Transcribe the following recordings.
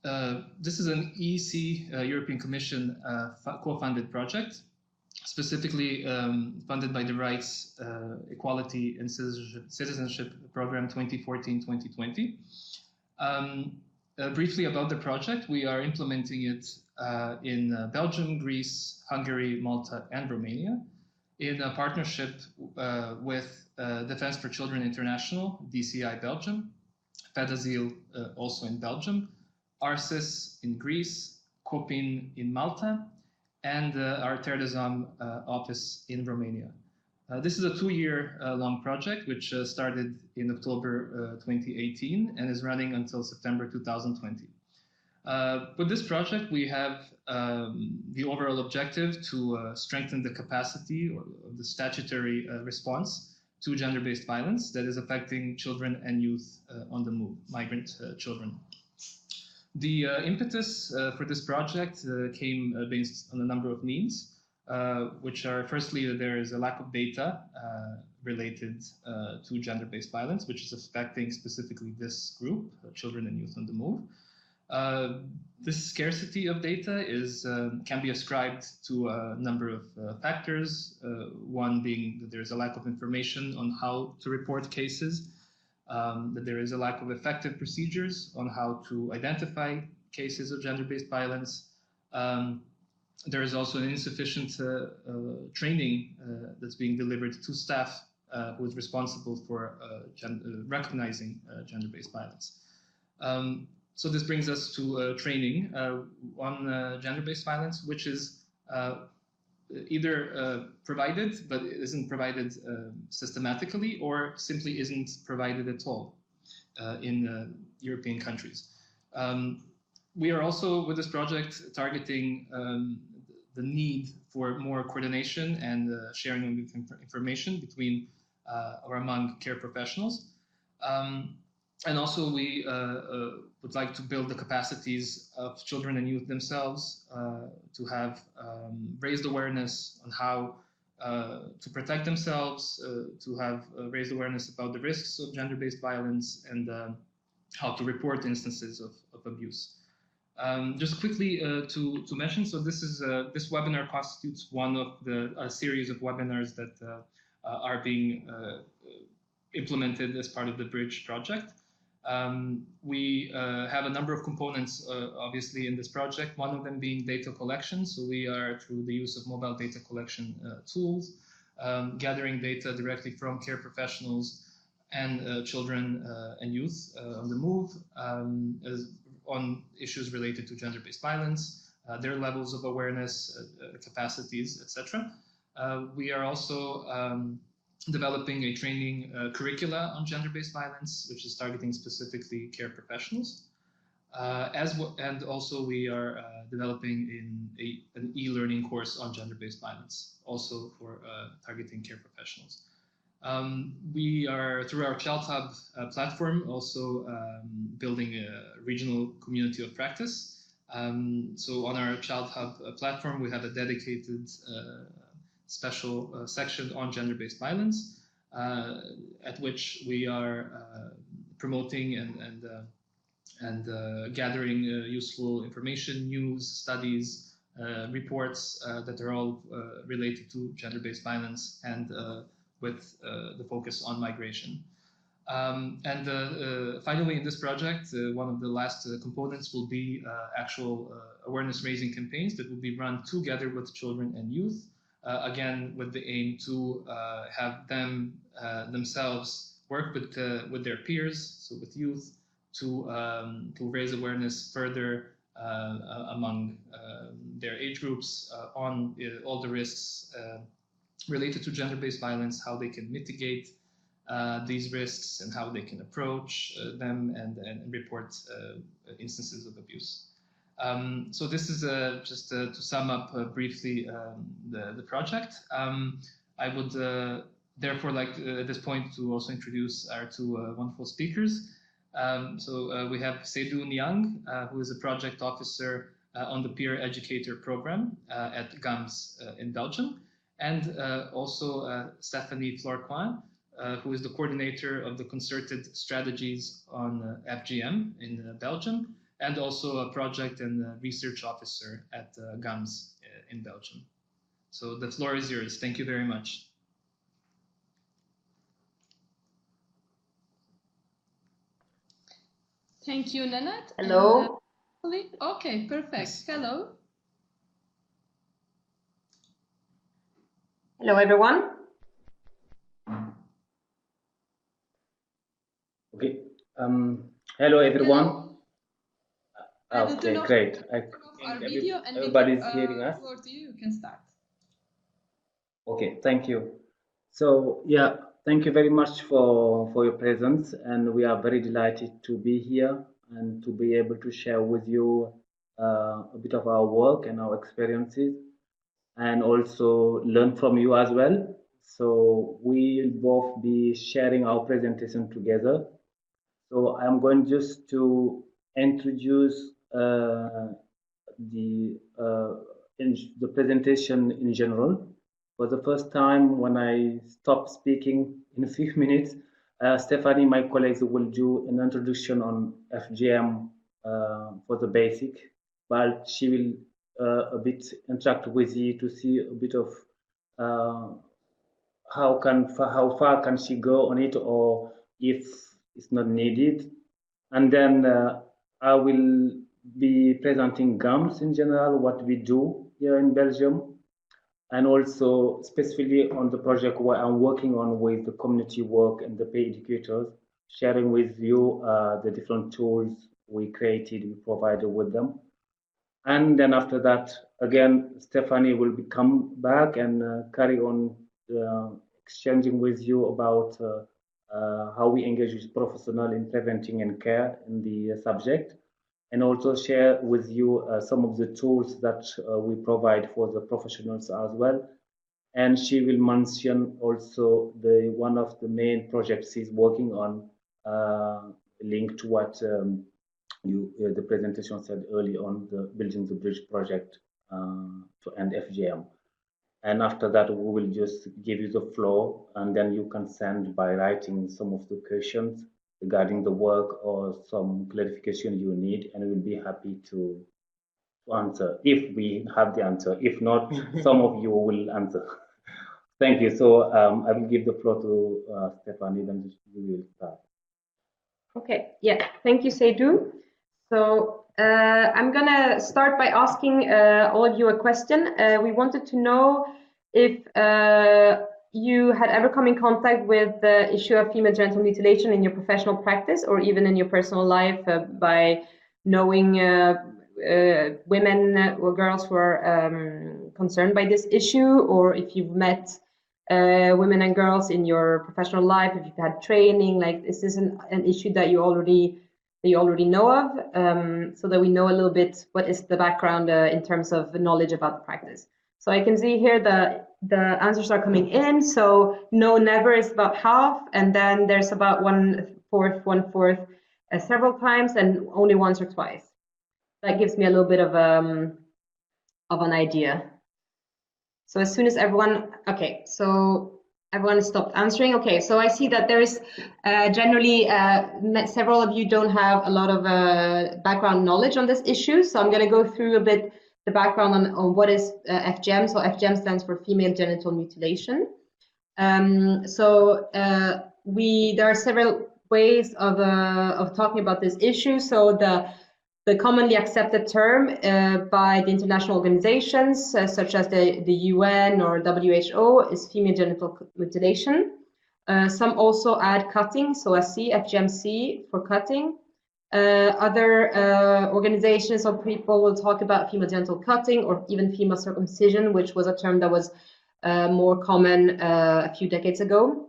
This is an EC, European Commission co-funded project, specifically funded by the Rights, Equality and Citizenship Program 2014-2020. Briefly about the project, we are implementing it in Belgium, Greece, Hungary, Malta, and Romania in a partnership with Defense for Children International, DCI Belgium, FedAsil also in Belgium, ARCIS in Greece, COPIN in Malta, and our Terre des Hommes office in Romania. This is a 2-year long project, which started in October 2018 and is running until September 2020. With this project, we have the overall objective to strengthen the capacity of the statutory response to gender-based violence that is affecting children and youth on the move, migrant children. The impetus for this project came based on a number of needs, which are firstly that there is a lack of data related to gender-based violence, which is affecting specifically this group, children and youth on the move. This scarcity of data can be ascribed to a number of factors, one being that there is a lack of information on how to report cases, that there is a lack of effective procedures on how to identify cases of gender-based violence. There is also an insufficient training that's being delivered to staff who is responsible for recognizing gender-based violence. So this brings us to training on gender-based violence, which is either provided, but isn't provided systematically, or simply isn't provided at all in European countries. We are also, with this project, targeting the need for more coordination and sharing of information between or among care professionals. And also we would like to build the capacities of children and youth themselves to have raised awareness on how to protect themselves, to have raised awareness about the risks of gender-based violence, and how to report instances of abuse. Just quickly to mention, so this webinar constitutes one of the series of webinars that are being implemented as part of the Bridge project. We have a number of components, obviously, in this project, one of them being data collection. So we are, through the use of mobile data collection tools, gathering data directly from care professionals and children and youth on the move on issues related to gender-based violence, their levels of awareness, capacities, etc. We are also developing a training curricula on gender-based violence, which is targeting specifically care professionals. And also we are developing an e-learning course on gender-based violence, also for targeting care professionals. We are, through our Child Hub platform, also building a regional community of practice. So on our Child Hub platform, we have a dedicated special section on gender-based violence, at which we are promoting and gathering useful information, news, studies, reports that are all related to gender-based violence and with the focus on migration. Finally, in this project, one of the last components will be actual awareness-raising campaigns that will be run together with children and youth, again, with the aim to have them themselves work with their peers, so with youth, to raise awareness further among their age groups on all the risks related to gender-based violence, how they can mitigate these risks, and how they can approach them and report instances of abuse. So this is just to sum up briefly the project. I would therefore like at this point to also introduce our two wonderful speakers. So we have Seydou Niang, who is a project officer on the Peer Educator program at GAMS in Belgium, and also Stephanie Florquin, who is the coordinator of the concerted strategies on FGM in Belgium, and also a project and research officer at GAMS in Belgium. So the floor is yours. Thank you very much. Thank you, Nanette. Hello. Okay, perfect. Yes. Hello. Hello, everyone. Okay. Hello, everyone. Hello. Okay, great. I think everybody's hearing us. You can start. Okay, thank you. So, yeah, thank you very much for your presence, and we are very delighted to be here and to be able to share with you a bit of our work and our experiences, and also learn from you as well. So we'll both be sharing our presentation together. So I'm going just to introduce the presentation in general. For the first time, when I stop speaking in a few minutes, Stephanie, my colleagues, will do an introduction on FGM for the basic, but she will a bit interact with you to see a bit of how far can she go on it, or if it's not needed. And then I will be presenting GAMS in general, what we do here in Belgium, and also specifically on the project where I'm working on with the community work and the paid educators, sharing with you the different tools we created, we provided with them. And then after that, again, Stephanie will come back and carry on exchanging with you about how we engage with professionals in preventing and care in the subject, and also share with you some of the tools that we provide for the professionals as well. And she will mention also one of the main projects she's working on, linked to what the presentation said early on, the Building the Bridge project to end FGM. And after that, we will just give you the floor, and then you can send by writing some of the questions regarding the work or some clarification you need, and we'll be happy to answer if we have the answer. If not, some of you will answer. Thank you. So I will give the floor to Stephanie, then we will start. Okay, yeah, thank you, Seydou. So I'm gonna start by asking all of you a question. We wanted to know if you had ever come in contact with the issue of female genital mutilation in your professional practice, or even in your personal life, by knowing women or girls who are concerned by this issue, or if you've met women and girls in your professional life, if you've had training. Like, is this an issue that you already know of, so that we know a little bit what is the background in terms of the knowledge about the practice. So I can see here the answers are coming in. So no, never is about half, and then there's about 1/4 several times, and only once or twice. That gives me a little bit of an idea. So as soon as everyone, okay, so everyone stopped answering. Okay, so I see that there is generally several of you don't have a lot of background knowledge on this issue. So I'm going to go through a bit the background on what is FGM. So FGM stands for Female Genital Mutilation. There are several ways of talking about this issue. So the commonly accepted term by the international organizations, such as the UN or WHO, is female genital mutilation. Some also add cutting, so SC, FGMC for cutting. Other organizations or people will talk about female genital cutting, or even female circumcision, which was a term that was more common a few decades ago.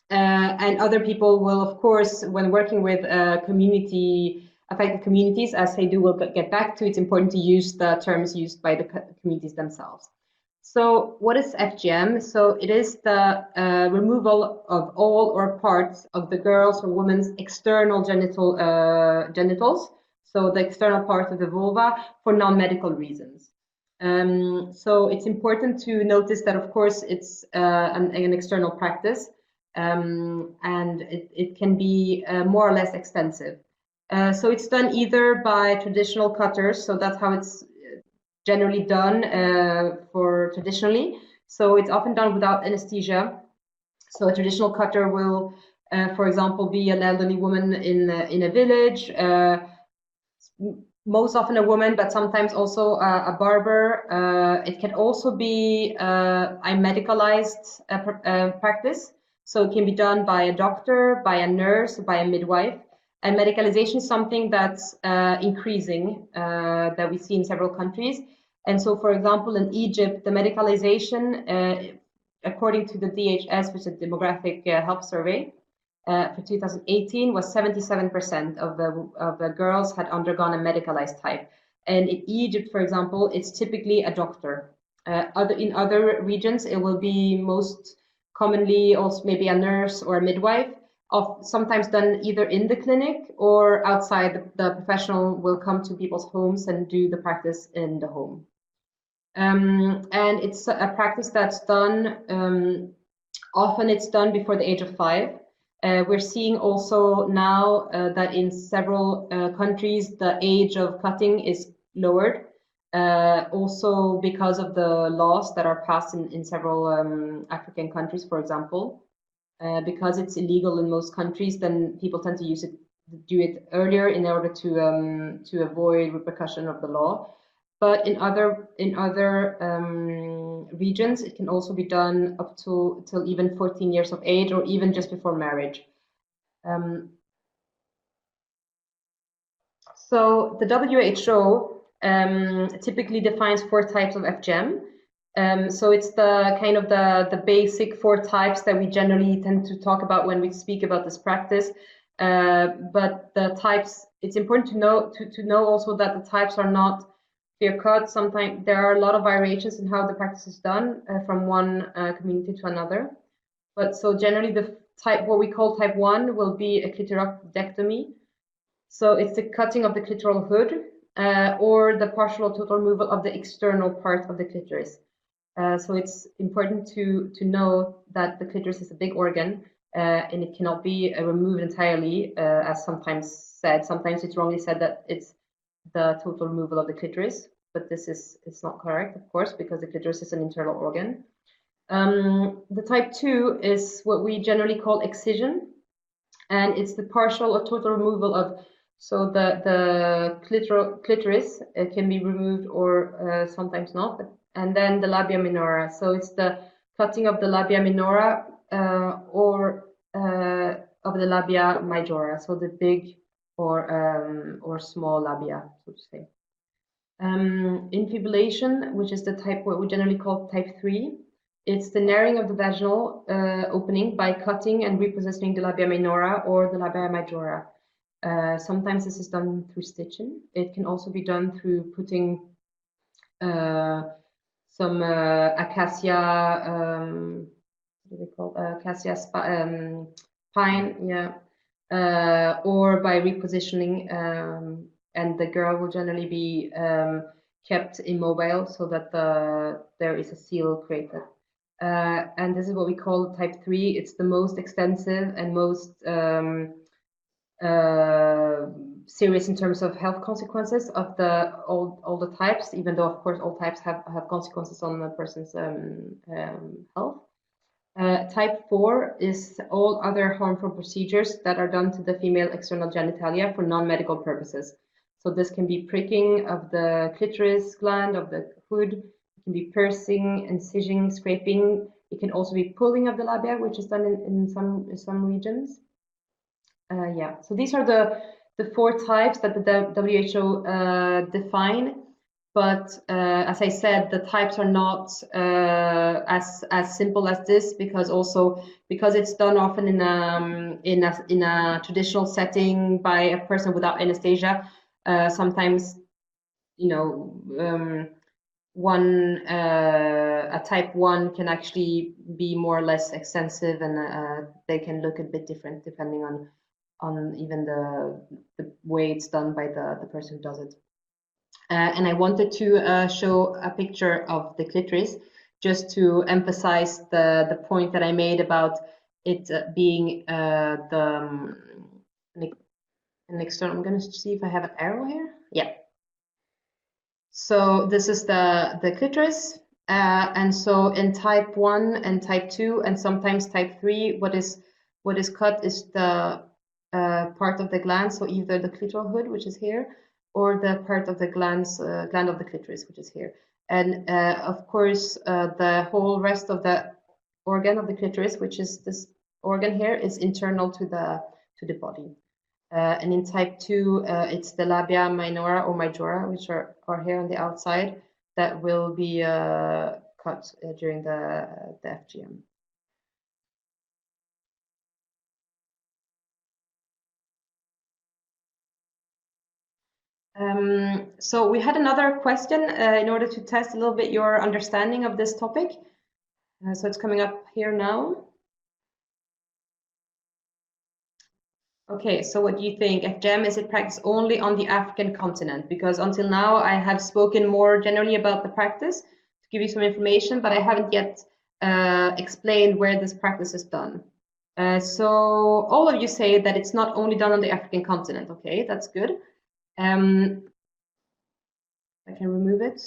And other people will, of course, when working with affected communities, as Seydou will get back to, it's important to use the terms used by the communities themselves. So what is FGM? So it is the removal of all or parts of the girl's or woman's external genitals, so the external part of the vulva, for non-medical reasons. So it's important to notice that, of course, it's an external practice, and it can be more or less extensive. So it's done either by traditional cutters, so that's how it's generally done for traditionally. So it's often done without anesthesia. So a traditional cutter will, for example, be an elderly woman in a village, most often a woman, but sometimes also a barber. It can also be a medicalized practice. So it can be done by a doctor, by a nurse, by a midwife. And medicalization is something that's increasing, that we see in several countries. And so, for example, in Egypt, the medicalization, according to the DHS, which is the Demographic Health Survey, for 2018 was 77% of the girls had undergone a medicalized type. And in Egypt, for example, it's typically a doctor. In other regions, it will be most commonly also maybe a nurse or a midwife, sometimes done either in the clinic or outside. The professional will come to people's homes and do the practice in the home. And it's a practice that's done, often it's done before the age of 5. We're seeing also now that in several countries, the age of cutting is lowered, also because of the laws that are passed in several African countries, for example. Because it's illegal in most countries, then people tend to do it earlier in order to avoid repercussion of the law. But in other regions, it can also be done up till even 14 years of age, or even just before marriage. So the WHO typically defines 4 types of FGM. So it's the kind of the basic 4 types that we generally tend to talk about when we speak about this practice. But the types, it's important to know also that the types are not clear-cut. Sometimes there are a lot of variations in how the practice is done from one community to another. But so generally the type, what we call type 1, will be a clitoridectomy. So it's the cutting of the clitoral hood or the partial or total removal of the external part of the clitoris. So it's important to know that the clitoris is a big organ and it cannot be removed entirely, as sometimes said. Sometimes it's wrongly said that it's the total removal of the clitoris, but it's not correct, of course, because the clitoris is an internal organ. The type 2 is what we generally call excision, and it's the partial or total removal of, so the clitoris can be removed or sometimes not, and then the labia minora. So it's the cutting of the labia minora or of the labia majora, so the big or small labia, so to say. Infibulation, which is the type what we generally call type 3, it's the narrowing of the vaginal opening by cutting and repositioning the labia minora or the labia majora. Sometimes this is done through stitching. It can also be done through putting some acacia, what do they call acacia pine, yeah, or by repositioning, and the girl will generally be kept immobile so that there is a seal created. And this is what we call type 3. It's the most extensive and most serious in terms of health consequences of all the types, even though of course all types have consequences on the person's health. Type 4 is all other harmful procedures that are done to the female external genitalia for non-medical purposes. So this can be pricking of the clitoris gland, of the hood. It can be piercing, incision, scraping. It can also be pulling of the labia, which is done in some regions. Yeah, so these are the 4 types that the WHO define. But as I said, the types are not as simple as this, because it's done often in a traditional setting by a person without anesthesia. Sometimes, you know, a type 1 can actually be more or less extensive, and they can look a bit different depending on even the way it's done by the person who does it. And I wanted to show a picture of the clitoris just to emphasize the point that I made about it being an external. I'm going to see if I have an arrow here. Yeah. So this is the clitoris. And so in type 1 and type 2 and sometimes type 3, what is cut is the part of the gland, so either the clitoral hood, which is here, or the part of the gland of the clitoris, which is here. And of course, the whole rest of the organ of the clitoris, which is this organ here, is internal to the body. And in type 2, it's the labia minora or majora, which are here on the outside, that will be cut during the FGM. So we had another question in order to test a little bit your understanding of this topic. So it's coming up here now. Okay, so what do you think? FGM, is it practiced only on the African continent? Because until now I have spoken more generally about the practice to give you some information, but I haven't yet explained where this practice is done. So all of you say that it's not only done on the African continent. Okay, that's good. I can remove it.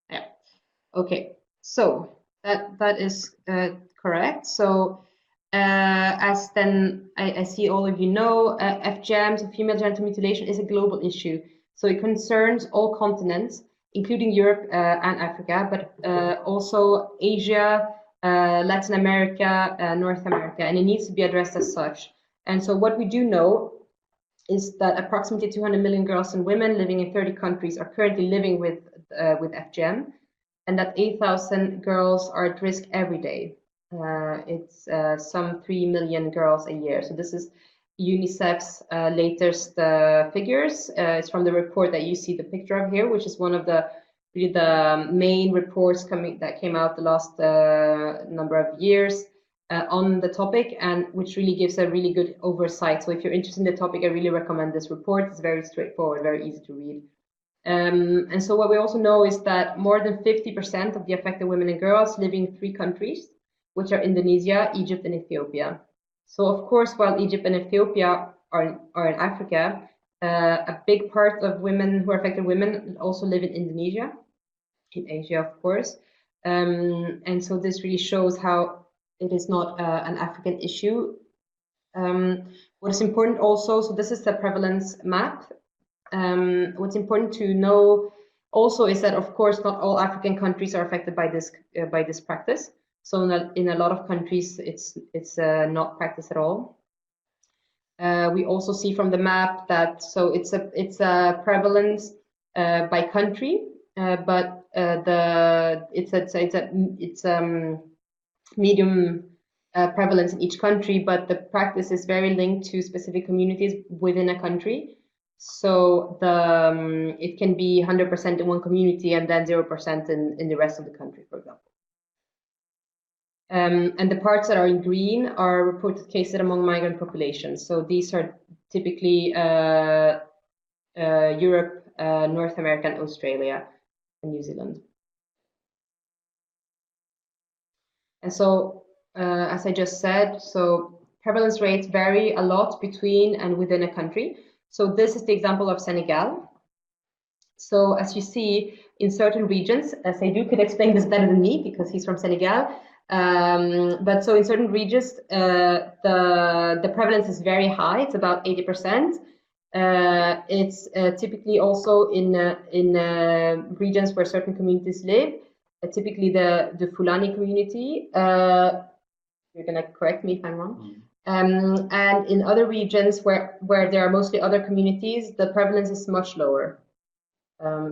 Yeah. Okay. So that is correct. So as then I see all of you know, FGM, so female genital mutilation, is a global issue. So it concerns all continents, including Europe and Africa, but also Asia, Latin America, North America, and it needs to be addressed as such. And so what we do know is that approximately 200 million girls and women living in 30 countries are currently living with FGM, and that 8,000 girls are at risk every day. It's some 3 million girls a year. So this is UNICEF's latest figures. It's from the report that you see the picture of here, which is one of the main reports that came out the last number of years on the topic, and which really gives a really good oversight. So if you're interested in the topic, I really recommend this report. It's very straightforward, very easy to read. And so what we also know is that more than 50% of the affected women and girls live in 3 countries, which are Indonesia, Egypt, and Ethiopia. So of course, while Egypt and Ethiopia are in Africa, a big part of women who are affected women also live in Indonesia, in Asia, of course. And so this really shows how it is not an African issue. What is important also, so this is the prevalence map. What's important to know also is that, of course, not all African countries are affected by this practice. So in a lot of countries, it's not practiced at all. We also see from the map that it's a prevalence by country, but it's medium prevalence in each country, but the practice is very linked to specific communities within a country. So it can be 100% in one community and then 0% in the rest of the country, for example. And the parts that are in green are reported cases among migrant populations. So these are typically Europe, North America, and Australia, and New Zealand. And so, as I just said, so prevalence rates vary a lot between and within a country. So this is the example of Senegal. So as you see, in certain regions, Seydou could explain this better than me because he's from Senegal. But so in certain regions, the prevalence is very high. It's about 80%. It's typically also in regions where certain communities live. Typically the Fulani community. You're gonna correct me if I'm wrong. And in other regions where there are mostly other communities, the prevalence is much lower.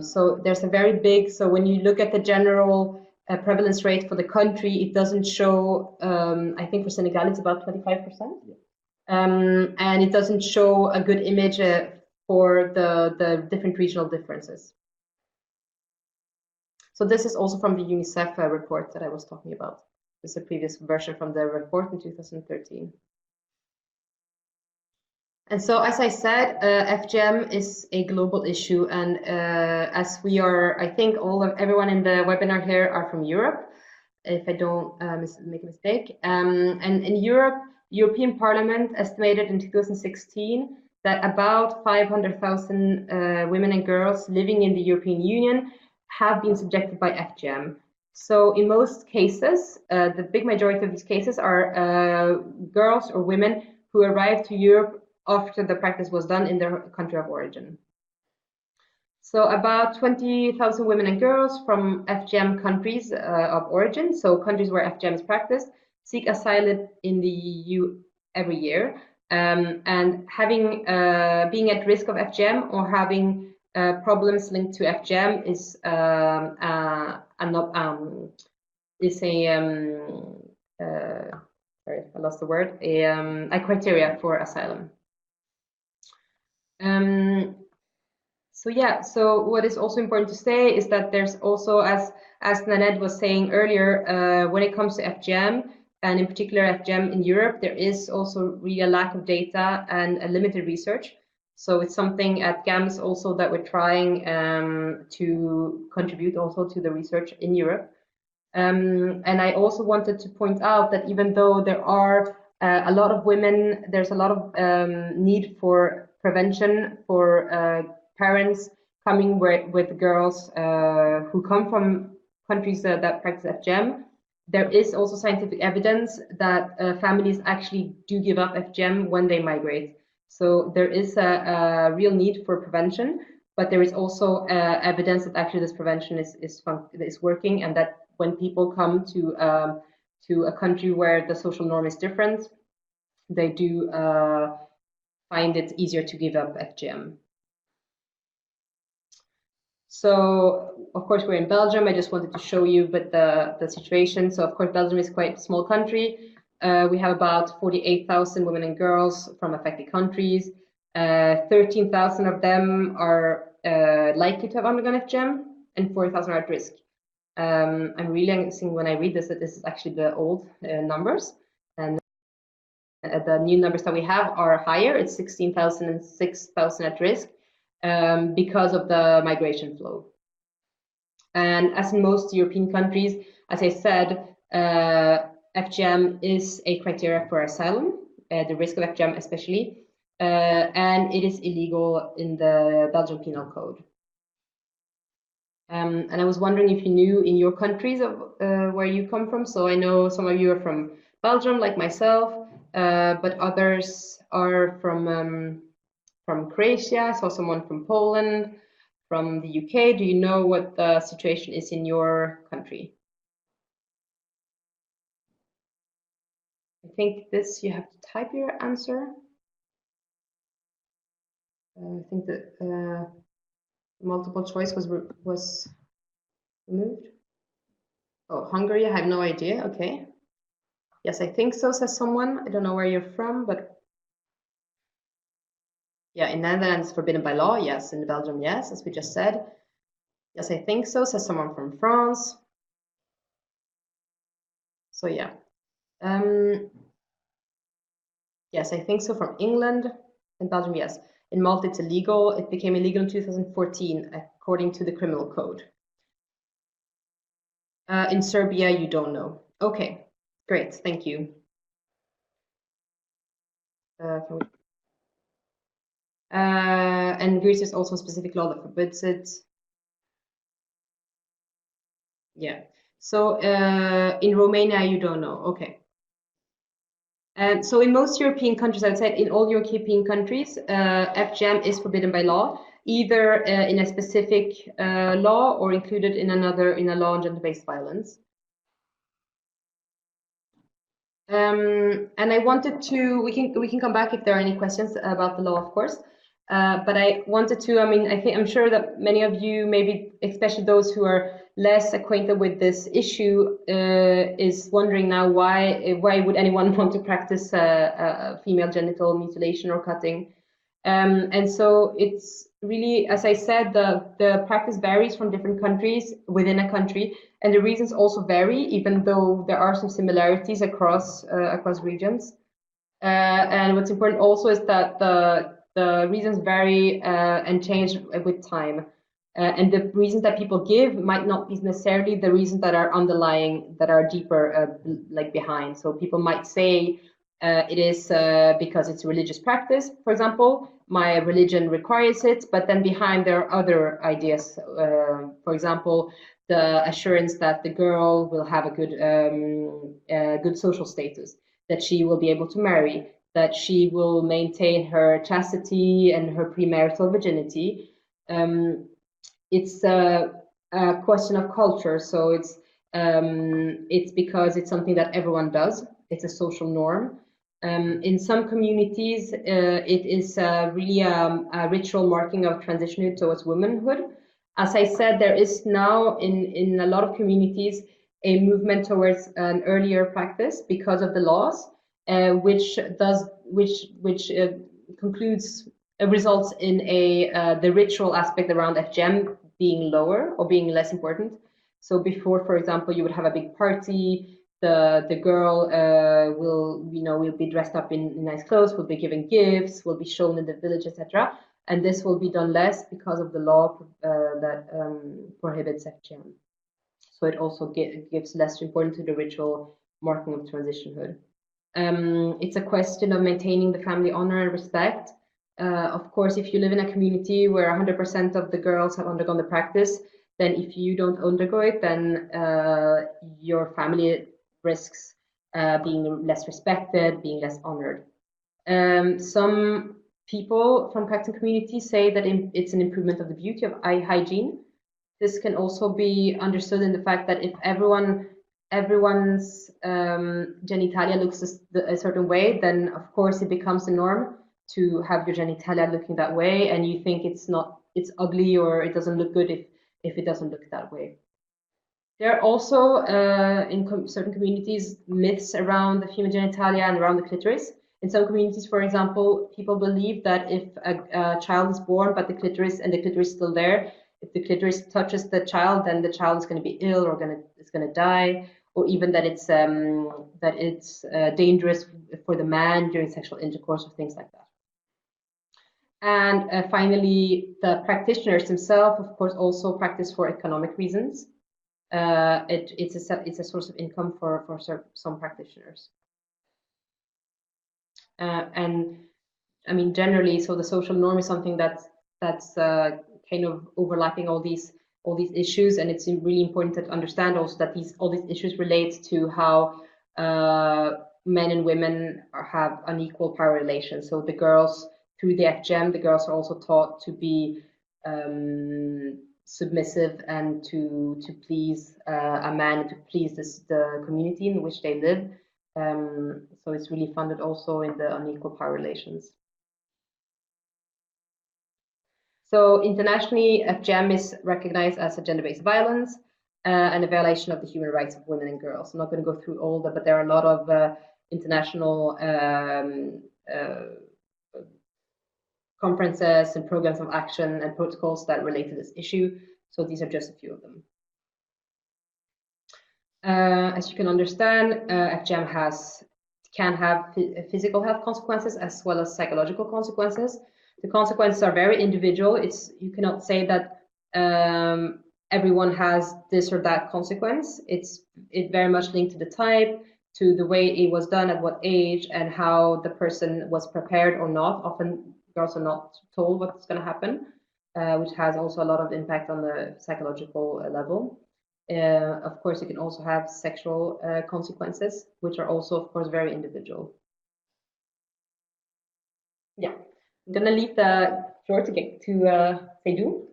So there's a very big. So when you look at the general prevalence rate for the country, it doesn't show. I think for Senegal it's about 25%, and it doesn't show a good image for the different regional differences. So this is also from the UNICEF report that I was talking about. This is a previous version from the report in 2013. And so, as I said, FGM is a global issue, and as we are, I think everyone in the webinar here are from Europe, if I don't make a mistake. And in Europe, European Parliament estimated in 2016 that about 500,000 women and girls living in the European Union have been subjected by FGM. So in most cases, the big majority of these cases are girls or women who arrived to Europe after the practice was done in their country of origin. So about 20,000 women and girls from FGM countries of origin, so countries where FGM is practiced, seek asylum in the EU every year. And having being at risk of FGM or having problems linked to FGM is sorry, I lost the word, a criteria for asylum. So yeah, so what is also important to say is that there's also, as Nanette was saying earlier, when it comes to FGM, and in particular FGM in Europe, there is also really a lack of data and a limited research. So it's something at GAMS also that we're trying to contribute also to the research in Europe. And I also wanted to point out that even though there are a lot of women, there's a lot of need for prevention for parents coming with girls who come from countries that practice FGM. There is also scientific evidence that families actually do give up FGM when they migrate. So there is a real need for prevention, but there is also evidence that actually this prevention is working, and that when people come to a country where the social norm is different, they do find it easier to give up FGM. So, of course, we're in Belgium. I just wanted to show you but the situation. So, of course, Belgium is quite a small country. We have about 48,000 women and girls from affected countries. 13,000 of them are likely to have undergone FGM, and 4,000 are at risk. I'm realizing when I read this that this is actually the old numbers, and the new numbers that we have are higher. It's 16,000 and 6,000 at risk. Because of the migration flow. And as in most European countries, as I said, FGM is a criteria for asylum, the risk of FGM especially, and it is illegal in the Belgian Penal Code. And I was wondering if you knew in your countries of where you come from. So I know some of you are from Belgium, like myself, but others are from Croatia. I saw someone from Poland, from the UK. Do you know what the situation is in your country? I think this, you have to type your answer. I think that multiple choice was removed. Oh, Hungary, I have no idea. Okay. Yes, I think so, says someone. I don't know where you're from, but yeah, in Netherlands, forbidden by law. Yes, in Belgium, yes, as we just said. Yes, I think so, says someone from France. So yeah. Yes, I think so, from England. In Belgium, yes. In Malta, it's illegal. It became illegal in 2014, according to the criminal code. In Serbia, you don't know. Okay, great, thank you. And Greece is also a specific law that forbids it. Yeah. So in Romania, you don't know. Okay. And so in most European countries, I would say in all European countries, FGM is forbidden by law, either in a specific law or included in a law on gender-based violence. And I wanted to, we can come back if there are any questions about the law, of course. But I wanted to, I'm sure that many of you, maybe especially those who are less acquainted with this issue, is wondering now why would anyone want to practice female genital mutilation or cutting? And so it's really, as I said, the practice varies from different countries within a country, and the reasons also vary, even though there are some similarities across regions. And what's important also is that the reasons vary and change with time. And the reasons that people give might not be necessarily the reasons that are underlying, that are deeper, like behind. So people might say it is because it's a religious practice, for example, my religion requires it, but then behind there are other ideas. For example, the assurance that the girl will have a good social status, that she will be able to marry, that she will maintain her chastity and her premarital virginity. It's a question of culture, so it's because it's something that everyone does. It's a social norm. In some communities, it is really a ritual marking of transitioning towards womanhood. As I said, there is now in a lot of communities a movement towards an earlier practice because of the laws, which concludes results in the ritual aspect around FGM being lower or being less important. So before, for example, you would have a big party. The girl will be dressed up in nice clothes, will be given gifts, will be shown in the village, etc. And this will be done less because of the law that prohibits FGM. So it also gives less importance to the ritual marking of transitionhood. It's a question of maintaining the family honor and respect. Of course, if you live in a community where 100% of the girls have undergone the practice, then if you don't undergo it, then your family risks being less respected, being less honored. Some people from practicing communities say that it's an improvement of the beauty of eye hygiene. This can also be understood in the fact that if everyone's genitalia looks a certain way, then of course it becomes the norm to have your genitalia looking that way, and you think it's ugly or it doesn't look good if it doesn't look that way. There are also in certain communities myths around the female genitalia and around the clitoris. In some communities, for example, people believe that if a child is born but the clitoris is still there, if the clitoris touches the child, then the child is going to be ill or is going to die, or even that it's dangerous for the man during sexual intercourse or things like that. And finally, the practitioners themselves, of course, also practice for economic reasons. It's a source of income for some practitioners. And I mean, generally, so the social norm is something that's kind of overlapping all these issues, and it's really important to understand also that all these issues relate to how men and women have unequal power relations. So the girls, through the FGM, the girls are also taught to be submissive and to please a man, to please the community in which they live. So it's really funded also in the unequal power relations. So internationally, FGM is recognized as a gender-based violence and a violation of the human rights of women and girls. I'm not going to go through all that, but there are a lot of international conferences and programs of action and protocols that relate to this issue. So these are just a few of them. As you can understand, FGM can have physical health consequences as well as psychological consequences. The consequences are very individual. You cannot say that everyone has this or that consequence. It's very much linked to the type, to the way it was done, at what age, and how the person was prepared or not. Often girls are not told what's going to happen, which has also a lot of impact on the psychological level. Of course, it can also have sexual consequences, which are also, of course, very individual. Yeah, I'm going to leave the floor to Seydou.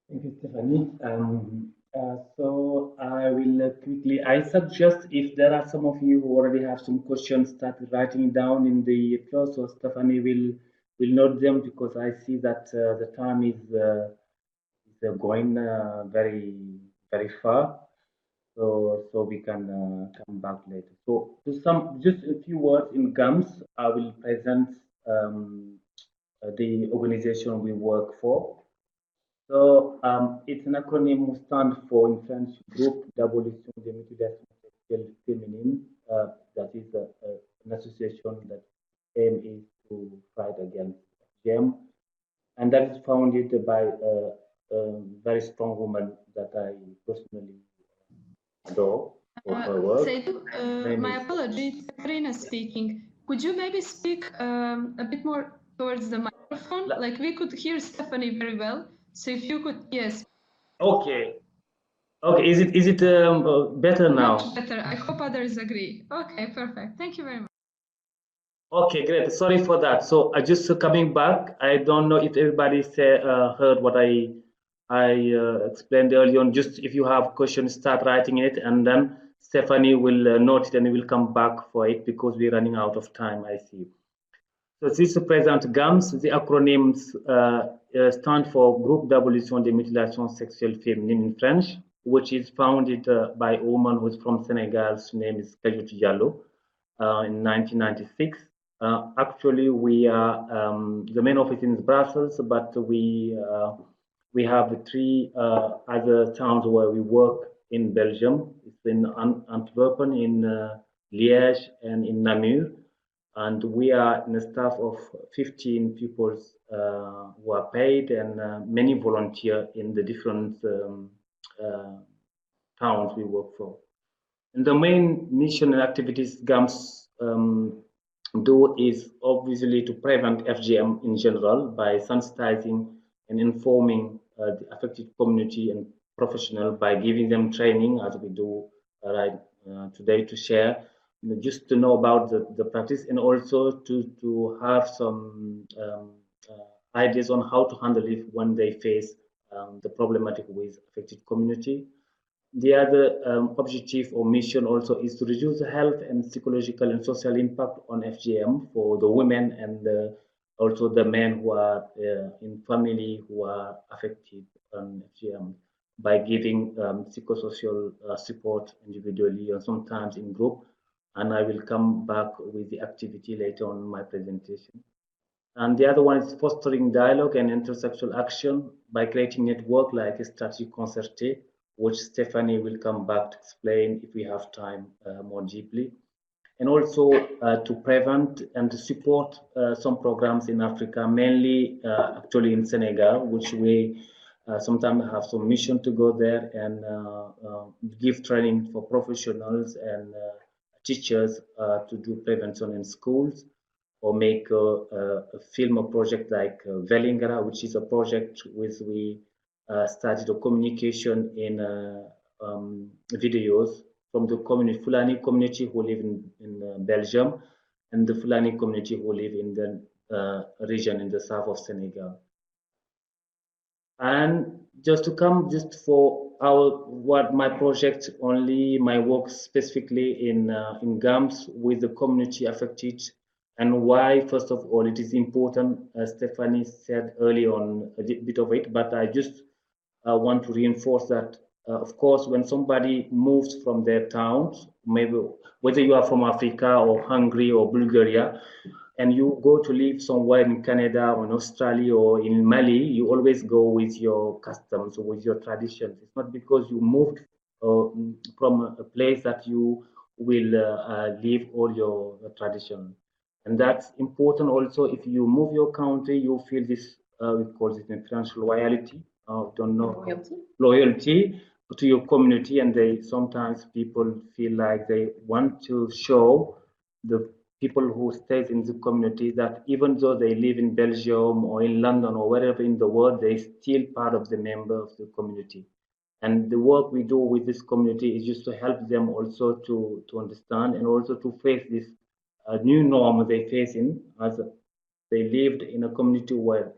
Thank you, Stephanie. So I will quickly, I suggest if there are some of you who already have some questions, start writing down in the floor, so Stephanie will note them, because I see that the time is going very far, so we can come back later. So just a few words in GAMS. I will present the organization we work for. So it's an acronym who stands for in French Groupe d'Abolition des Mutilations Sexuelles Féminines. That is an association that aim is to fight against FGM, and that is founded by a very strong woman that I personally adore for her work. Seydou, my apologies, Karina speaking. Could you maybe speak a bit more towards the microphone. Like we could hear Stephanie very well. So if you could, yes. Okay. Okay. Is it better now? Much better. I hope others agree. Okay, perfect. Thank you very much. Okay, great. Sorry for that. So I just coming back. I don't know if everybody heard what I explained earlier on. Just if you have questions, start writing it, and then Stephanie will note it and we will come back for it because we're running out of time, I see. So this present GAMS, the acronyms stand for Group d'Abolition des Mutilations Sexuelles Féminines in French, which is founded by a woman who's from Senegal. Her name is Diallo in 1996. Actually, we are the main office in Brussels, but we have three other towns where we work in Belgium. It's in Antwerp, in Liège, and in Namur. And we are in a staff of 15 people who are paid, and many volunteer in the different towns we work for. And the main mission and activities GAMS do is obviously to prevent FGM in general by sensitizing and informing the affected community and professional by giving them training, as we do today, to share, just to know about the practice, and also to have some ideas on how to handle it when they face the problematic with affected community. The other objective or mission also is to reduce the health and psychological and social impact on FGM for the women and also the men who are in family who are affected on FGM by giving psychosocial support individually and sometimes in group. And I will come back with the activity later on in my presentation. And the other one is fostering dialogue and intersexual action by creating network like a strategic concerté, which Stephanie will come back to explain if we have time more deeply. And also to prevent and to support some programs in Africa, mainly actually in Senegal, which we sometimes have some mission to go there and give training for professionals and teachers to do prevention in schools, or make a film or project like Velingara, which is a project with we started a communication in videos from the community, Fulani community who live in Belgium, and the Fulani community who live in the region in the south of Senegal. And just to come just for what my project, only my work specifically in GAMS with the community affected, and why, first of all, it is important, as Stephanie said early on a bit of it, but I just want to reinforce that, of course, when somebody moves from their towns, maybe whether you are from Africa or Hungary or Bulgaria, and you go to live somewhere in Canada or in Australia or in Mali, you always go with your customs or with your traditions. It's not because you moved from a place that you will leave all your traditions. And that's important also. If you move your country, you feel this, we call it in French, loyalty. Don't know, loyalty to your community, and sometimes people feel like they want to show the people who stay in the community that even though they live in Belgium or in London or wherever in the world, they still part of the member of the community. And the work we do with this community is just to help them also to understand and also to face this new norm they face in, as they lived in a community where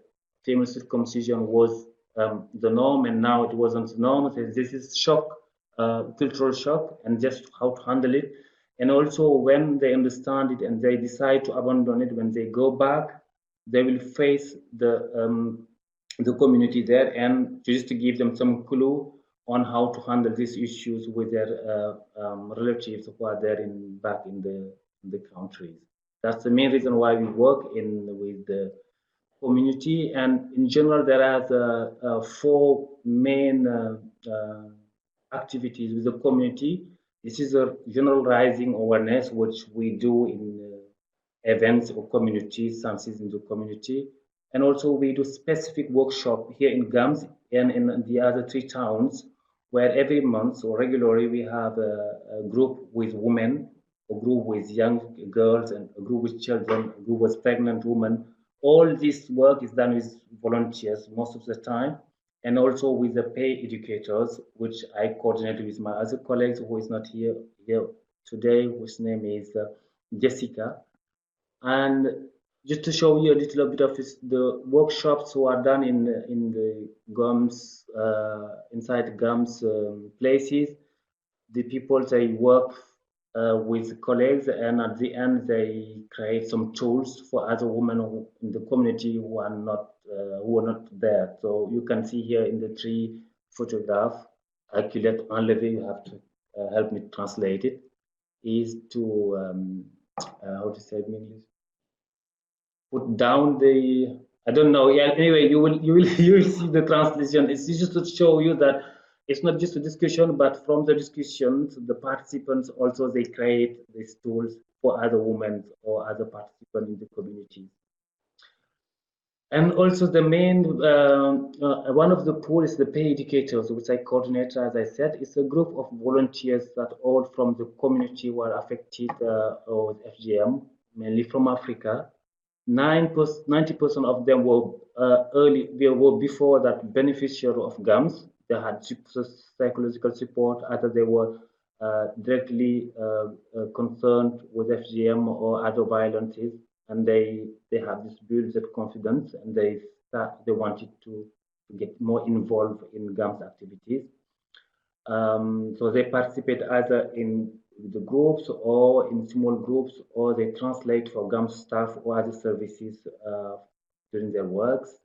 female circumcision was the norm, and now it wasn't the norm. So this is shock, cultural shock, and just how to handle it. And also when they understand it and they decide to abandon it, when they go back, they will face the community there, and just to give them some clue on how to handle these issues with their relatives who are there back in the countries. That's the main reason why we work with the community. And in general, there are 4 main activities with the community. This is a general raising awareness, which we do in events or community services in the community. And also we do specific workshop here in GAMS and in the other 3 towns, where every month or regularly we have a group with women, a group with young girls, and a group with children, a group with pregnant women, all this work is done with volunteers most of the time, and also with the pay educators, which I coordinate with my other colleagues who is not here today, whose name is Jessica. And just to show you a little bit of the workshops who are done in the GAMS, inside GAMS places, the people, they work with colleagues, and at the end they create some tools for other women in the community who are not there. So you can see here in the 3 photograph, calculate enlever, you have to help me translate it, is to how to say it in English, put down the, I don't know. Yeah, anyway, you will you will see the translation. It's just to show you that it's not just a discussion, but from the discussions, the participants also, they create these tools for other women or other participants in the community. And also the main one of the pools is the pay educators, which I coordinate. As I said, it's a group of volunteers that all from the community were affected with FGM, mainly from Africa. 90% of them were they were before that beneficiary of GAMS. They had psychological support, either they were directly concerned with FGM or other violences, and they have this built confidence, and they wanted to get more involved in GAMS activities. So they participate either in the groups or in small groups, or they translate for GAMS staff or other services during their works.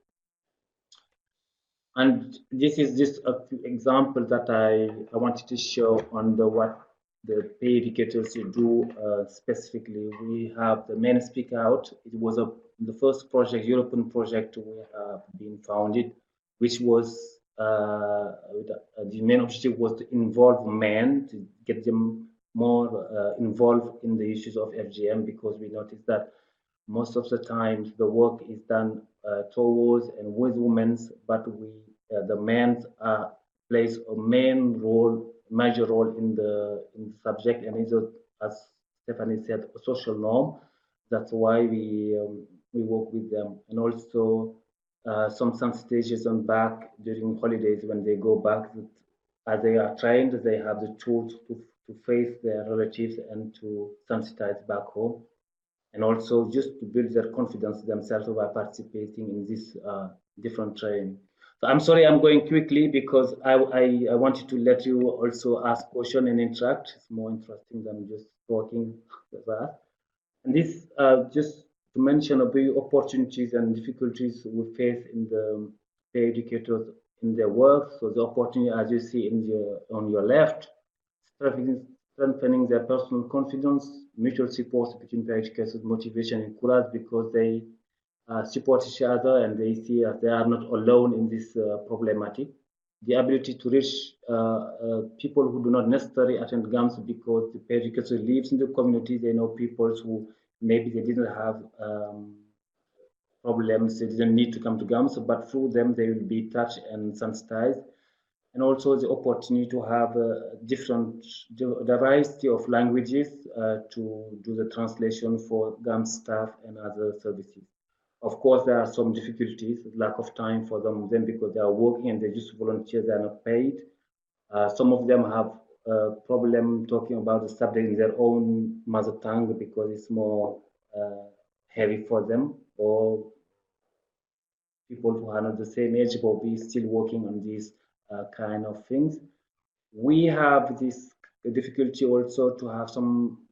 And this is just a few examples that I wanted to show on what the pay educators do specifically. We have the main Speak Out. It was the first project, European project we have been founded, which was the main objective was to involve men, to get them more involved in the issues of FGM, because we noticed that most of the time the work is done towards and with women, but the men plays a major role in the subject, and is, as Stephanie said, a social norm. That's why we work with them, and also some sensitization back during holidays when they go back. As they are trained, they have the tools to face their relatives and to sensitize back home, and also just to build their confidence themselves by participating in this different training. So I'm sorry, I'm going quickly because I wanted to let you also ask questions and interact. It's more interesting than just talking with us. And this just to mention a few opportunities and difficulties we face in the pay educators in their work. So the opportunity, as you see on your left, strengthening their personal confidence, mutual support between pay educators, motivation and courage, because they support each other and they see that they are not alone in this problematic. The ability to reach people who do not necessarily attend GAMS, because the pay educator lives in the community. They know people who maybe they didn't have problems, they didn't need to come to GAMS, but through them they will be touched and sensitized. And also the opportunity to have a diversity of languages to do the translation for GAMS staff and other services. Of course, there are some difficulties, lack of time for them because they are working and they just volunteer, they are not paid. Some of them have a problem talking about the subject in their own mother tongue because it's more heavy for them, or people who are not the same age but be still working on these kind of things. We have this difficulty also to have some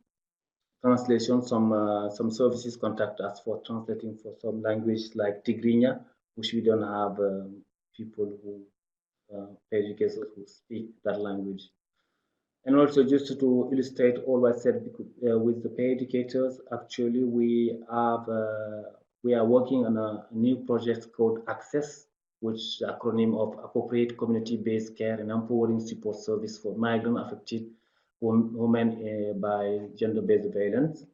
translation, some services contact us for translating for some language like Tigrinya, which we don't have people who educators who speak that language. And also just to illustrate all I said with the pay educators, actually we are working on a new project called Access, which is the acronym of Appropriate Community-Based Care and Empowering Support Service for Migrant Affected Women by Gender-Based Violence,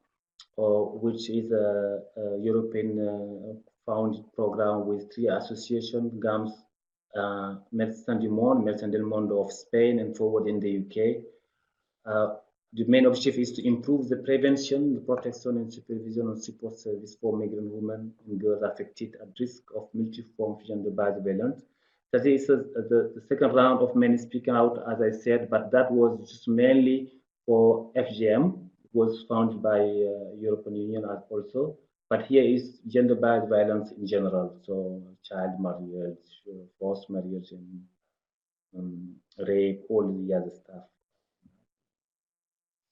which is a European founded program with 3 associations: GAMS, Médecins du Monde, Médecins del Mundo of Spain, and Forward in the UK. the main objective is to improve the prevention, the protection and supervision and support service for migrant women and girls affected at risk of multiform gender-based violence. That is the second round of men speaking out, as I said, but that was just mainly for FGM. It was founded by European Union also. But here is gender-based violence in general, so child marriage, forced marriage, and rape, all the other stuff.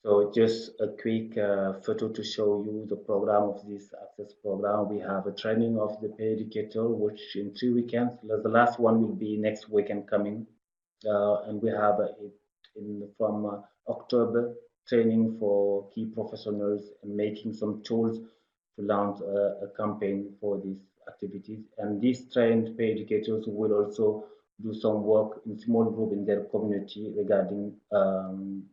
So just a quick photo to show you the program of this access program. We have a training of the peer educator, which in 3 weekends. The last one will be next weekend coming, and we have it from October training for key professionals and making some tools to launch a campaign for these activities. And these trained peer educators will also do some work in small group in their community regarding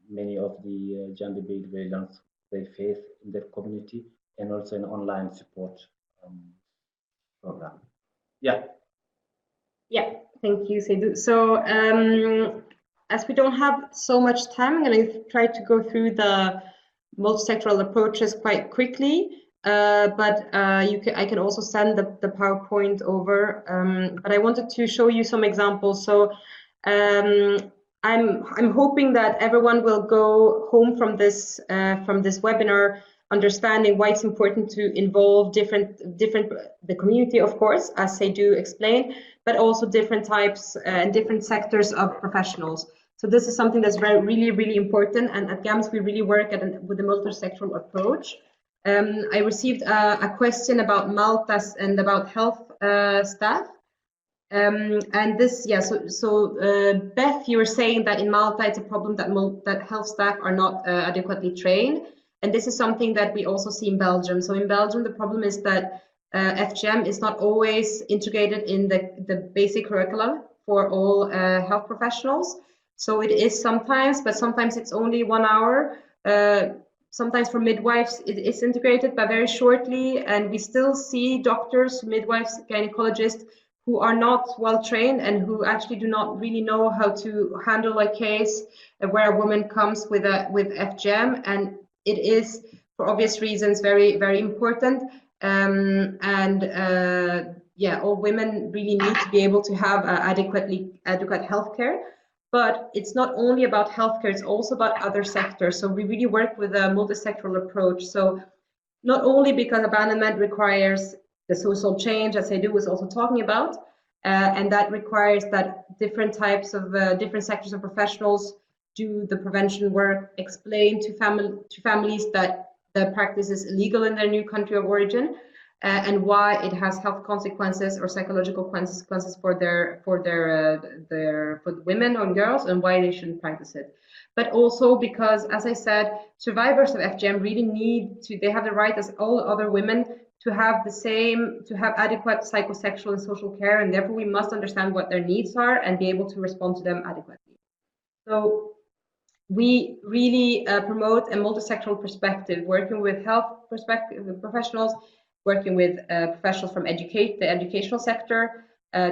many of the gender-based violence they face in their community, and also an online support program. Yeah. Yeah, thank you, Seydou. So as we don't have so much time, I'm going to try to go through the multi-sectoral approaches quite quickly. But I can also send the PowerPoint over. But I wanted to show you some examples. So I'm hoping that everyone will go home from this webinar understanding why it's important to involve the community, of course, as Seydou explained, but also different types and different sectors of professionals. So this is something that's really, really important. And at GAMS, we really work with a multi-sectoral approach. I received a question about Malta and about health staff. And this, yeah, so Beth, you were saying that in Malta it's a problem that health staff are not adequately trained. And this is something that we also see in Belgium. So in Belgium, the problem is that FGM is not always integrated in the basic curriculum for all health professionals. So it is sometimes, but sometimes it's only 1 hour. Sometimes for midwives, it is integrated, but very shortly. And we still see doctors, midwives, gynecologists who are not well trained and who actually do not really know how to handle a case where a woman comes with FGM. And it is, for obvious reasons, very, very important. Yeah, all women really need to be able to have adequate healthcare. But it's not only about healthcare, it's also about other sectors. So we really work with a multi-sectoral approach. So not only because abandonment requires the social change, as Seydou was also talking about, and that requires that different types of different sectors of professionals do the prevention work, explain to families that the practice is illegal in their new country of origin, and why it has health consequences or psychological consequences for the women or girls, and why they shouldn't practice it. But also because, as I said, survivors of FGM really they have the right as all other women to have adequate psychosexual and social care, and therefore we must understand what their needs are and be able to respond to them adequately. So we really promote a multi-sectoral perspective, working with health professionals, working with professionals from the educational sector,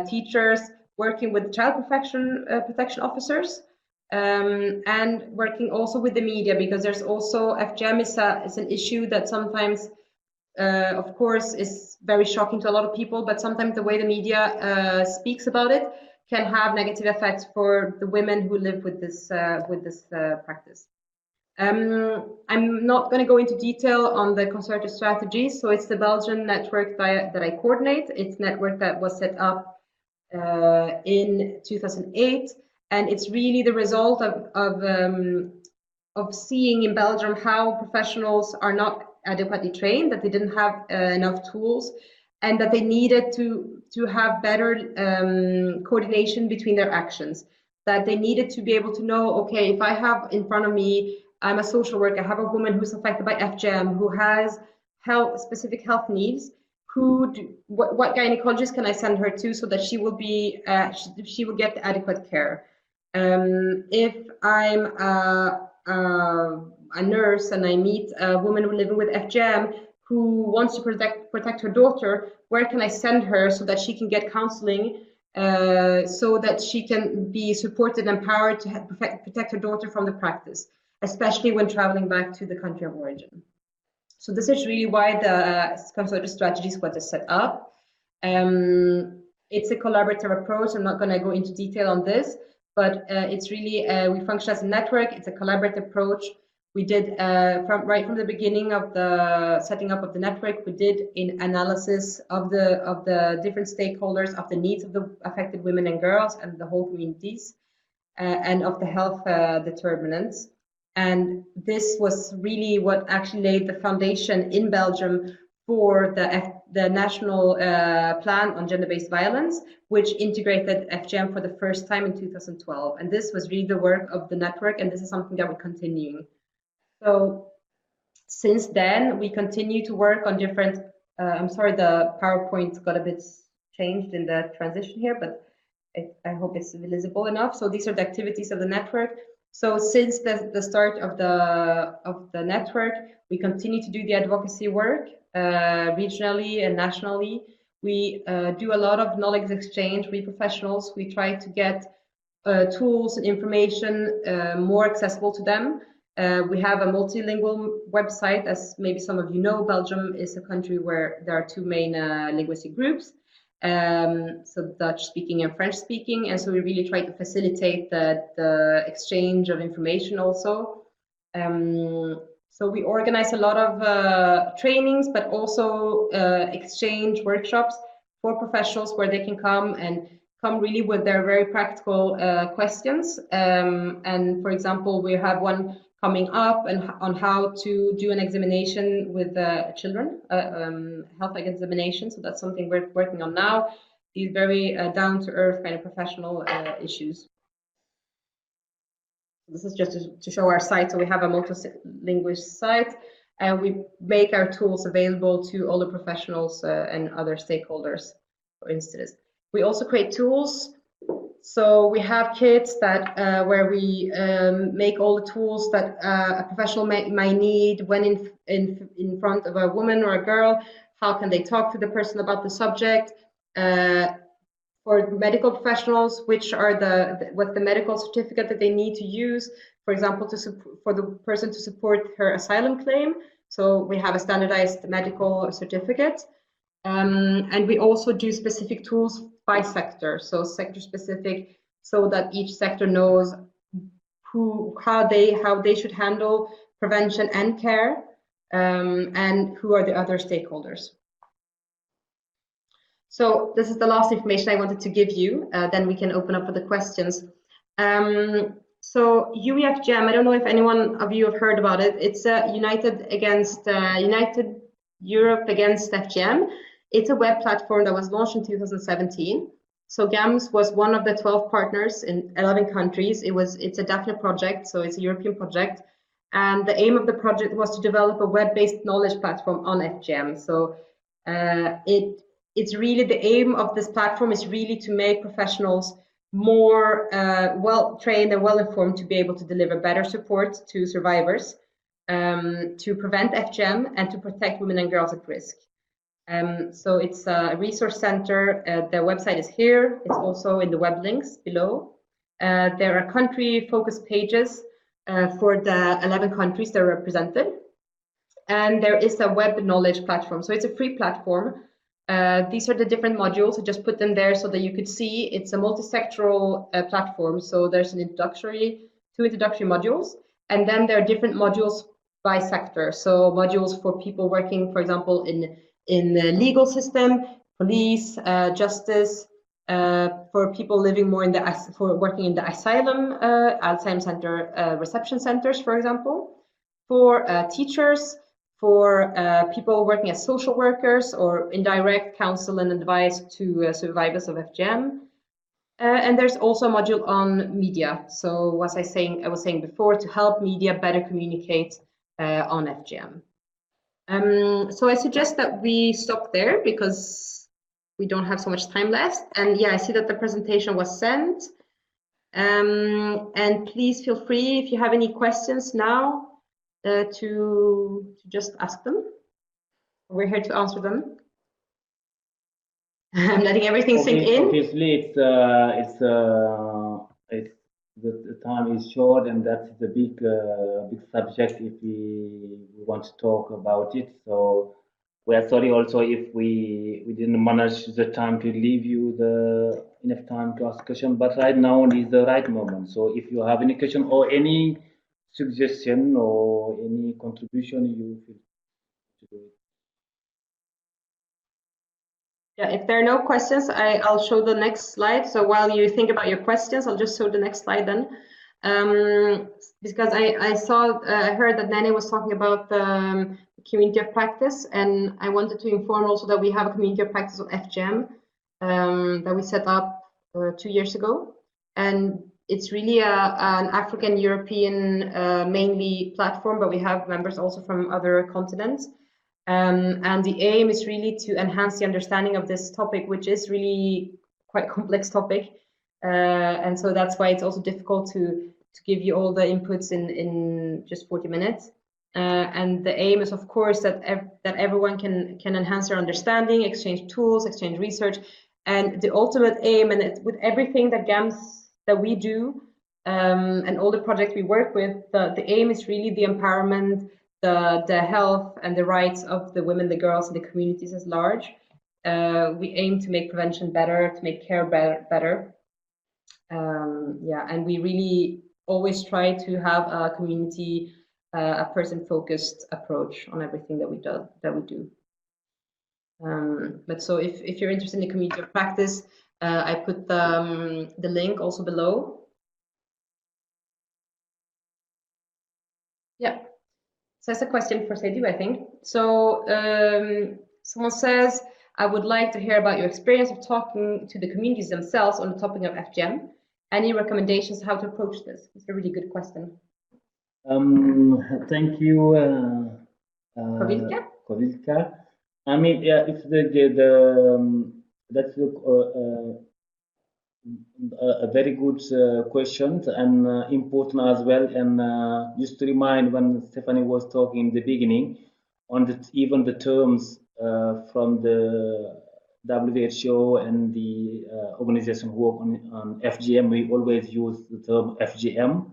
teachers, working with child protection officers, and working also with the media, because there's also FGM is an issue that sometimes, of course, is very shocking to a lot of people, but sometimes the way the media speaks about it can have negative effects for the women who live with this practice. I'm not going to go into detail on the concerted strategy. So it's the Belgian network that I coordinate. It's a network that was set up in 2008, and it's really the result of seeing in Belgium how professionals are not adequately trained, that they didn't have enough tools, and that they needed to have better coordination between their actions, that they needed to be able to know, okay, if I have in front of me, I'm a social worker, I have a woman who's affected by FGM, who has specific health needs, what gynecologist can I send her to so that she will get adequate care? If I'm a nurse and I meet a woman living with FGM who wants to protect her daughter, where can I send her so that she can get counseling, so that she can be supported and empowered to protect her daughter from the practice? especially when traveling back to the country of origin. So this is really why the consortium strategy squad is set up. It's a collaborative approach. I'm not going to go into detail on this, but it's really, we function as a network. It's a collaborative approach. We did, right from the beginning of the setting up of the network, we did an analysis of the different stakeholders, of the needs of the affected women and girls and the whole communities, and of the health determinants. And this was really what actually laid the foundation in Belgium for the national plan on gender-based violence, which integrated FGM for the first time in 2012. And this was really the work of the network, and this is something that we're continuing. So since then, we continue to work on different, I'm sorry, the PowerPoint got a bit changed in the transition here, but I hope it's visible enough. So these are the activities of the network. So since the start of the network, we continue to do the advocacy work regionally and nationally. We do a lot of knowledge exchange with professionals. We try to get tools and information more accessible to them. We have a multilingual website. As maybe some of you know, Belgium is a country where there are two main linguistic groups. So Dutch speaking and French speaking, and so we really try to facilitate the exchange of information also. So we organize a lot of trainings, but also exchange workshops for professionals where they can come really with their very practical questions. And for example, we have one coming up and on how to do an examination with children, health examination. So that's something we're working on now. These very down-to-earth kind of professional issues. This is just to show our site. So we have a multilingual site, and we make our tools available to all the professionals and other stakeholders, for instance. We also create tools. So we have kits that where we make all the tools that a professional might need when in front of a woman or a girl. How can they talk to the person about the subject? For medical professionals, which are what's the medical certificate that they need to use, for example, for the person to support her asylum claim. So we have a standardized medical certificate. And we also do specific tools by sector, so sector specific, so that each sector knows how they should handle prevention and care, and who are the other stakeholders. So this is the last information I wanted to give you. Then we can open up for the questions. So UEFGM, I don't know if anyone of you have heard about it. It's United Europe Against FGM. It's a web platform that was launched in 2017. So GAMS was one of the 12 partners in 11 countries. It's a Daphne project, so it's a European project. And the aim of the project was to develop a web-based knowledge platform on FGM. So it's really the aim of this platform is really to make professionals more well-trained and well-informed to be able to deliver better support to survivors, to prevent FGM and to protect women and girls at risk. So it's a resource center. The website is here. It's also in the web links below. There are country-focused pages for the 11 countries that are represented. And there is a web knowledge platform. So it's a free platform. These are the different modules. I just put them there so that you could see. It's a multi-sectoral platform. So there's two introductory modules. And then there are different modules by sector. So modules for people working, for example, in the legal system, police, justice, for people living more working in the asylum center, reception centers, for example, for teachers, for people working as social workers or indirect counsel and advice to survivors of FGM. And there's also a module on media. So as I was saying before, to help media better communicate on FGM. So I suggest that we stop there because we don't have so much time left. And yeah, I see that the presentation was sent. And please feel free if you have any questions now to just ask them. We're here to answer them. I'm letting everything sink in. Obviously, the time is short, and that's the big subject if we want to talk about it. So we are sorry also if we didn't manage the time to leave you the enough time to ask question. But right now is the right moment. So if you have any question or any suggestion or any contribution, you feel to do it. Yeah, if there are no questions, I'll show the next slide. So while you think about your questions, I'll just show the next slide then. Because I heard that Nene was talking about the community of practice, and I wanted to inform also that we have a community of practice of FGM that we set up 2 years ago. And it's really an African European mainly platform, but we have members also from other continents. And the aim is really to enhance the understanding of this topic, which is really quite a complex topic. And so that's why it's also difficult to give you all the inputs in just 40 minutes. And the aim is, of course, that everyone can enhance their understanding, exchange tools, exchange research. And the ultimate aim, and with everything that GAMS that we do and all the projects we work with, the aim is really the empowerment, the health and the rights of the women, the girls, and the communities as large. We aim to make prevention better, to make care better. Yeah, and we really always try to have a community, a person-focused approach on everything that we do. But so if you're interested in the community of practice, I put the link also below. Yeah. So that's a question for Seydou, I think. So someone says, I would like to hear about your experience of talking to the communities themselves on the topic of FGM. Any recommendations how to approach this? It's a really good question. Thank you, Kovilka. I mean, yeah, it's that's a very good question and important as well. And just to remind, when Stephanie was talking in the beginning on even the terms from the WHO and the organization who work on FGM, we always use the term FGM.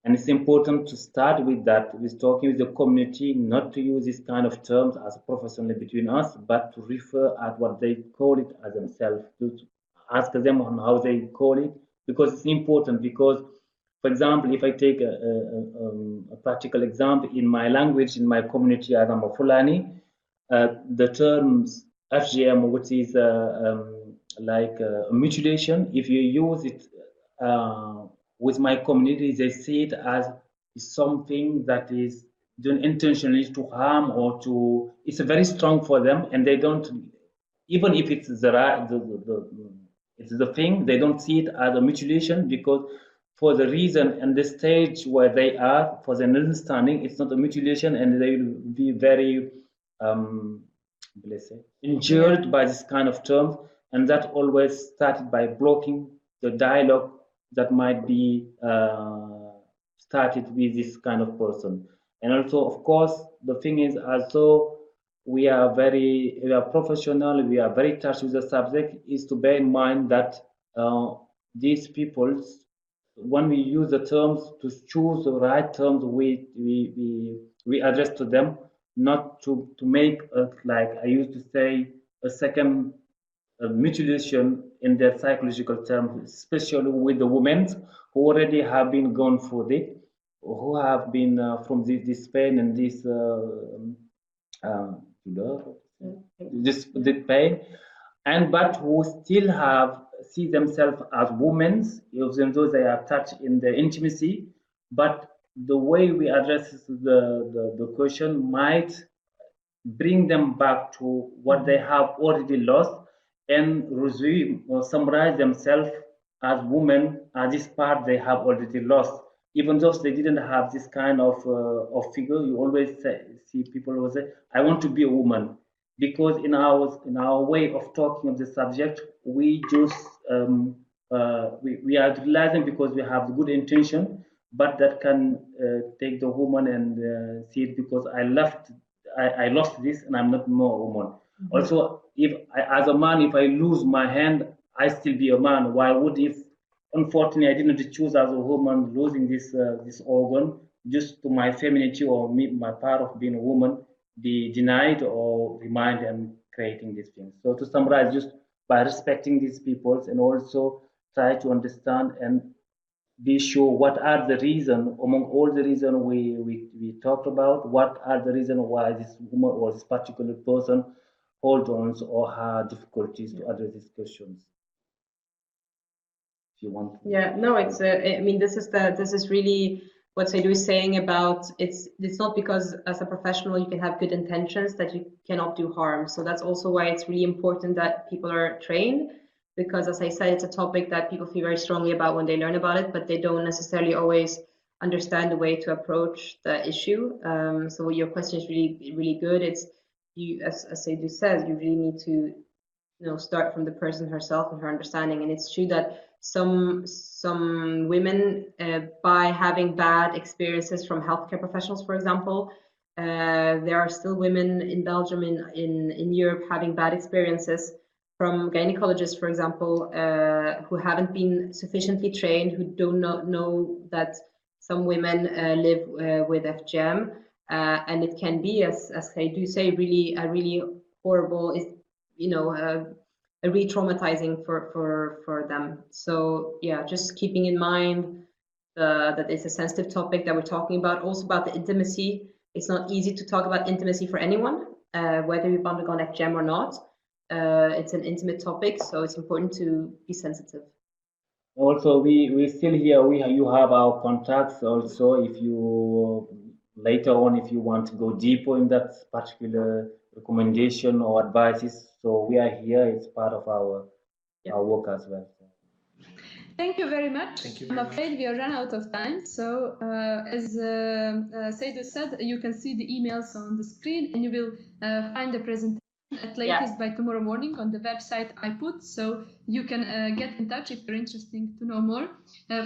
And it's important to start with that, with talking with the community, not to use this kind of terms as professionally between us, but to refer at what they call it as themselves, to ask them on how they call it, because it's important. Because, for example, if I take a practical example, in my language, in my community, as I'm a Fulani, the terms FGM, which is like mutilation, if you use it with my community, they see it as something that is done intentionally to harm or to. It's very strong for them, and they don't, even if it's it's the thing, they don't see it as a mutilation, because for the reason and the stage where they are, for their understanding, it's not a mutilation, and they will be very let's say, injured by this kind of terms, and that always started by blocking the dialogue that might be started with this kind of person. And also, of course, the thing is also we are professional, we are very touched with the subject, is to bear in mind that these people, when we use the terms, to choose the right terms we address to them, not to make like I used to say a second mutilation in their psychological terms, especially with the women who already have been gone through it, who have been from this pain and this pain, and but who still see themselves as women, even though they are touched in their intimacy. But the way we address the question might bring them back to what they have already lost, and resume or summarize themselves as women, as this part they have already lost. Even though they didn't have this kind of figure, you always see people who say, I want to be a woman. Because in our way of talking of the subject, we just we are realizing, because we have good intention, but that can take the woman and see it because I lost this and I'm not more a woman. Mm-hmm. Also, if as a man, if I lose my hand, I still be a man. Why would if unfortunately, I didn't choose as a woman losing this organ just to my femininity or my part of being a woman be denied or reminded and creating these things. So to summarize, just by respecting these peoples and also try to understand and be sure what are the reason among all the reason we talked about, what are the reason why this woman or this particular person hold on or have difficulties to address these questions. If you want. Yeah, no, it's I mean, this is really what Seydou is saying about it's not because as a professional you can have good intentions that you cannot do harm. So that's also why it's really important that people are trained, because as I said, it's a topic that people feel very strongly about when they learn about it, but they don't necessarily always understand the way to approach the issue. So your question is really good. It's you, as Seydou says, you really need to start from the person herself and her understanding. And it's true that some women, by having bad experiences from healthcare professionals, for example, there are still women in Belgium, in Europe, having bad experiences from gynecologists, for example, who haven't been sufficiently trained, who do not know that some women live with FGM, and it can be, as I do say, really horrible, a re-traumatizing for them. So yeah, just keeping in mind that it's a sensitive topic that we're talking about, also about the intimacy. It's not easy to talk about intimacy for anyone, whether you've undergone FGM or not. It's an intimate topic, so it's important to be sensitive. Also, we still here. You have our contacts. Also, if you later on, if you want to go deeper in that particular recommendation or advices, so we are here. It's part of our work as well. Thank you very much. Thank you. I'm afraid we are run out of time. So as Seydou said, you can see the emails on the screen, and you will find the presentation at latest by tomorrow morning on the website I put. So you can get in touch if you're interested to know more.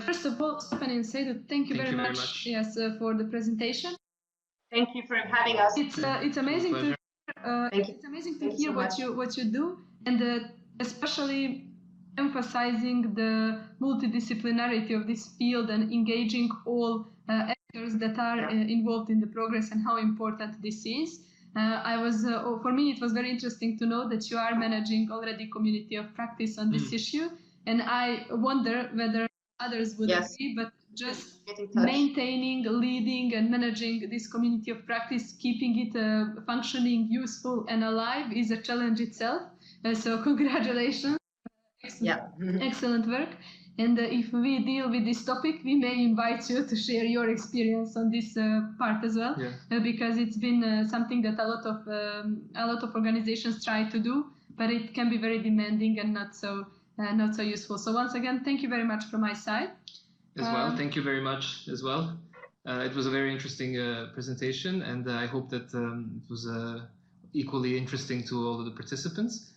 First of all, Stephanie and Seydou, thank you very much. Yes, for the presentation. Thank you for having us. It's amazing to it's amazing to hear what you do, and especially emphasizing the multidisciplinarity of this field and engaging all actors that are involved in the progress and how important this is. For me, it was very interesting to know that you are managing already community of practice on this issue, and I wonder whether others would agree, but just maintaining, leading, and managing this community of practice, keeping it functioning, useful, and alive is a challenge itself. So congratulations. Excellent work. And if we deal with this topic, we may invite you to share your experience on this part as well, because it's been something that a lot of organizations try to do, but it can be very demanding and not so useful. So once again, thank you very much from my side. As well, thank you very much as well. It was a very interesting presentation, and I hope that it was equally interesting to all of the participants.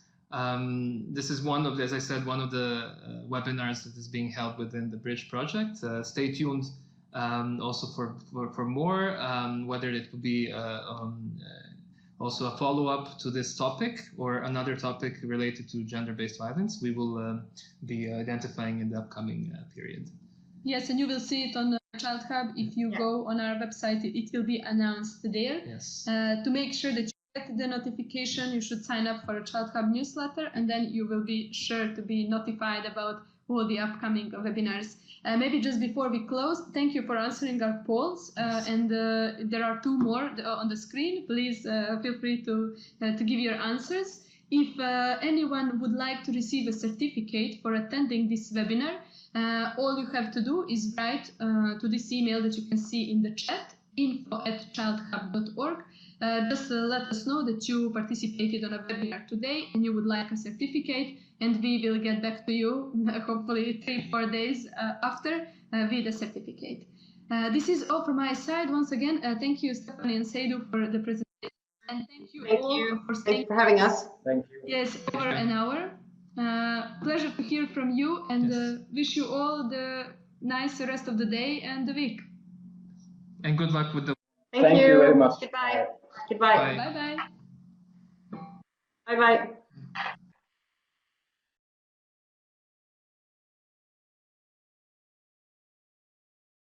This is one of, as I said, one of the webinars that is being held within the Bridge project. Stay tuned also for more, whether it will be also a follow-up to this topic or another topic related to gender-based violence. We will be identifying in the upcoming period. Yes, and you will see it on the Child Hub. If you go on our website, it will be announced there. Yes. To make sure that get the notification, you should sign up for a Child Hub newsletter, and then you will be sure to be notified about all the upcoming webinars. Maybe just before we close, thank you for answering our polls, and there are 2 more on the screen. Please feel free to give your answers. If anyone would like to receive a certificate for attending this webinar, all you have to do is write to this email that you can see in the chat, info@childhub.org. Just let us know that you participated on a webinar today and you would like a certificate, and we will get back to you hopefully 3-4 days after with a certificate. This is all from my side. Once again, thank you, Stephanie and Seydou, for the presentation, and thank you for having us. Thank you. Yes, over an hour. Pleasure to hear from you, and wish you all the nice rest of the day and the week. And good luck with the. Thank you very much. Goodbye. Goodbye. Bye-bye. Bye-bye.